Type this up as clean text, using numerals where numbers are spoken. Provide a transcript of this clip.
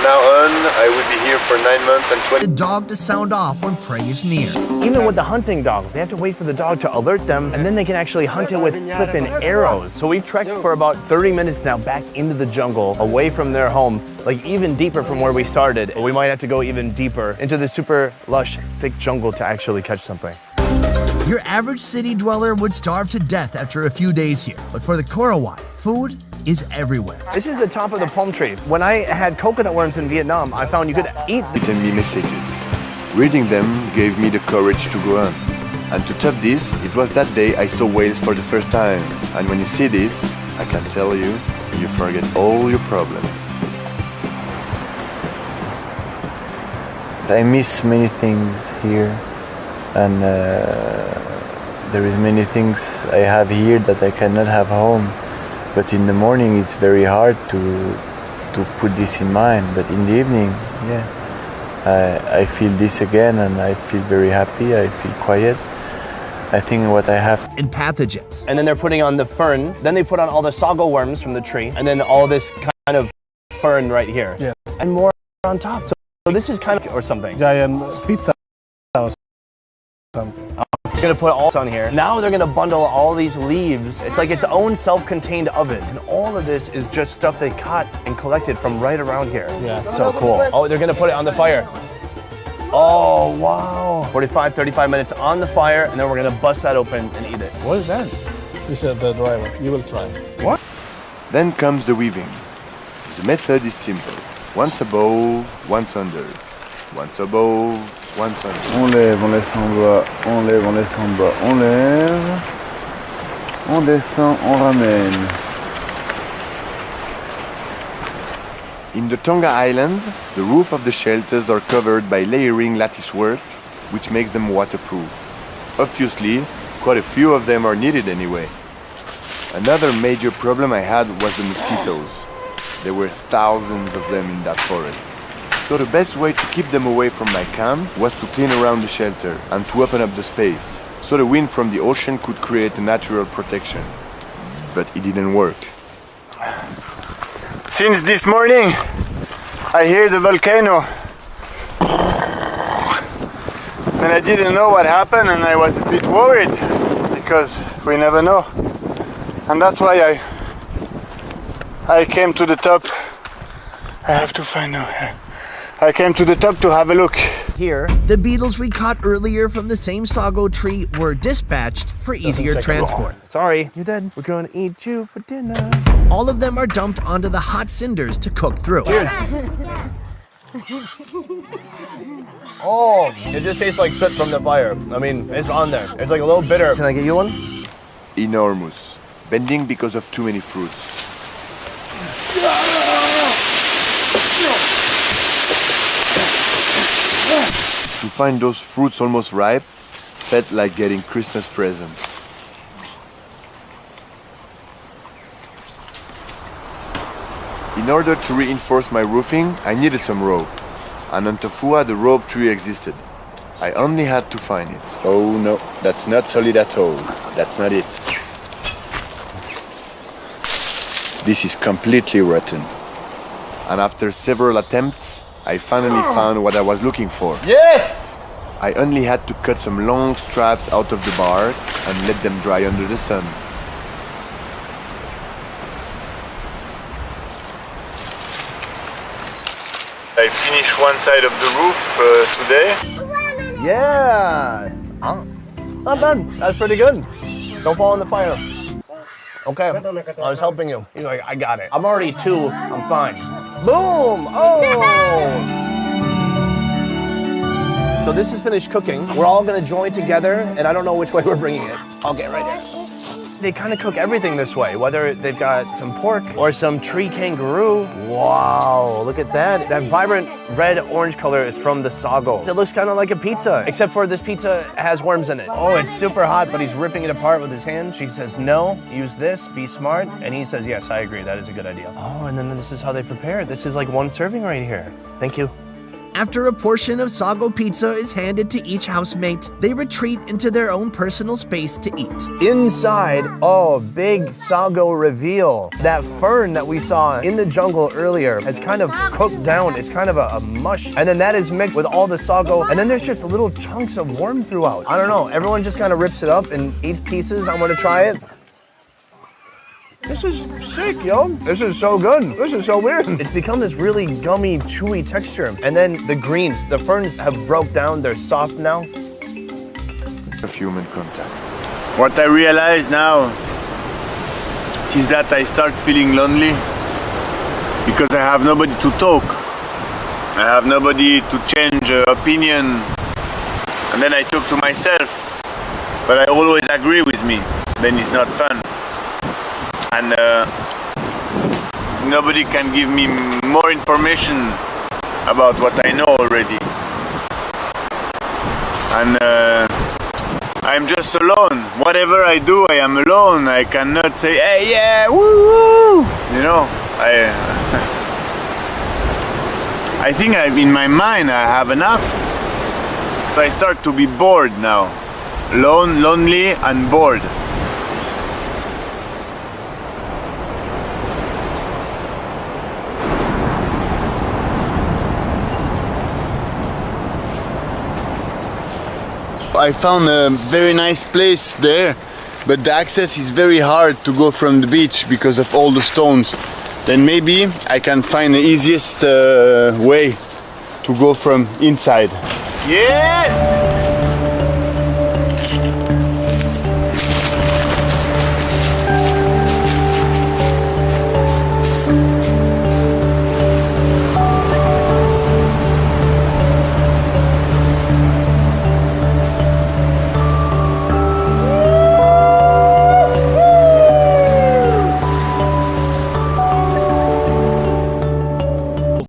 now on, I will be here for 9 months and 20. The dog to sound off when prey is near. Even with the hunting dog, they have to wait for the dog to alert them, and then they can actually hunt it with flippin' arrows. So we've trekked for about 30 minutes now back into the jungle, away from their home, like even deeper from where we started. We might have to go even deeper into the super lush, thick jungle to actually catch something. Your average city dweller would starve to death after a few days here, but for the Korawai, food is everywhere. This is the top of the palm tree. When I had coconut worms in Vietnam, I found you could eat them. Written me messages. Reading them gave me the courage to go on. And to top this, it was that day I saw whales for the first time. And when you see this, I can tell you, you forget all your problems. I miss many things here, and there is many things I have here that I cannot have home. But in the morning it's very hard to put this in mind. But in the evening, yeah, I feel this again, and I feel very happy. I feel quiet. I think what I have. And pathogens. And then they're putting on the fern. Then they put on all the sago worms from the tree, and then all this kind of fern right here. Yes. And more on top. So this is kind of or something. Giant pizza or something. They're gonna put all this on here. Now they're gonna bundle all these leaves. It's like its own self-contained oven. And all of this is just stuff they caught and collected from right around here. Yeah. So cool. Oh, they're gonna put it on the fire. Oh, wow. 45, 35 minutes on the fire, and then we're gonna bust that open and eat it. What is that? You said the driver. You will try. What? Then comes the weaving. The method is simple. Once above, once under. Once above, once under. On lève, on laisse en bas, on lève, on laisse en bas, on lève, on descend, on ramène. In the Tonga Islands, the roof of the shelters are covered by layering lattice work, which makes them waterproof. Obviously, quite a few of them are needed anyway. Another major problem I had was the mosquitoes. There were thousands of them in that forest. So the best way to keep them away from my camp was to clean around the shelter and to open up the space, so the wind from the ocean could create a natural protection. But it didn't work. Since this morning, I hear the volcano. And I didn't know what happened, and I was a bit worried, because we never know. And that's why I came to the top. I have to find out. I came to the top to have a look. Here, The beetles we caught earlier from the same sago tree were dispatched for easier transport. sorry, you're dead. We're gonna eat you for dinner. All of them are dumped onto the hot cinders to cook through. Cheers. Oh, it just tastes like soot from the fire. I mean, it's on there. It's like a little bitter. Can I get you one? Enormous, bending because of too many fruits. To find those fruits almost ripe felt like getting Christmas presents. In order to reinforce my roofing, I needed some rope. And on Tofua, the rope tree existed. I only had to find it. Oh no, that's not solid at all. That's not it. This is completely rotten. And after several attempts, I finally found what I was looking for. Yes! I only had to cut some long straps out of the bark and let them dry under the sun. I finished one side of the roof today. Yeah. Not bad. That's pretty good. Don't fall in the fire. Okay. I was helping you. He's like, I got it. I'm already 2. I'm fine. Boom! Oh! So this is finished cooking. We're all gonna join together, and I don't know which way we're bringing it. I'll get right there. They kind of cook everything this way, whether they've got some pork or some tree kangaroo. Wow, look at that. That vibrant red-orange color is from the sago. It looks kind of like a pizza, except for this pizza has worms in it. Oh, it's super hot, but he's ripping it apart with his hands. She says, no, use this, be smart. And he says, yes, I agree, that is a good idea. Oh, and then this is how they prepare it. This is like one serving right here. Thank you. After a portion of sago pizza is handed to each housemate, they retreat into their own personal space to eat. Inside, oh, big sago reveal. That fern that we saw in the jungle earlier has kind of cooked down. It's kind of a mush. And then that is mixed with all the sago. And then there's just little chunks of worm throughout. I don't know. Everyone just kind of rips it up and eats pieces. I'm gonna try it. This is sick, yo. This is so good. This is so weird. It's become this really gummy, chewy texture. And then the greens, the ferns have broke down. They're soft now. Of human contact. What I realize now is that I start feeling lonely because I have nobody to talk. I have nobody to change opinion. And then I talk to myself, but I always agree with me. Then it's not fun. And nobody can give me more information about what I know already. And I'm just alone. Whatever I do, I am alone. I cannot say, hey, yeah, woo! You know, I think in my mind I have enough. So I start to be bored now. Lonely and bored. I found a very nice place there, but the access is very hard to go from the beach because of all the stones. Then maybe I can find the easiest way to go from inside. Yes!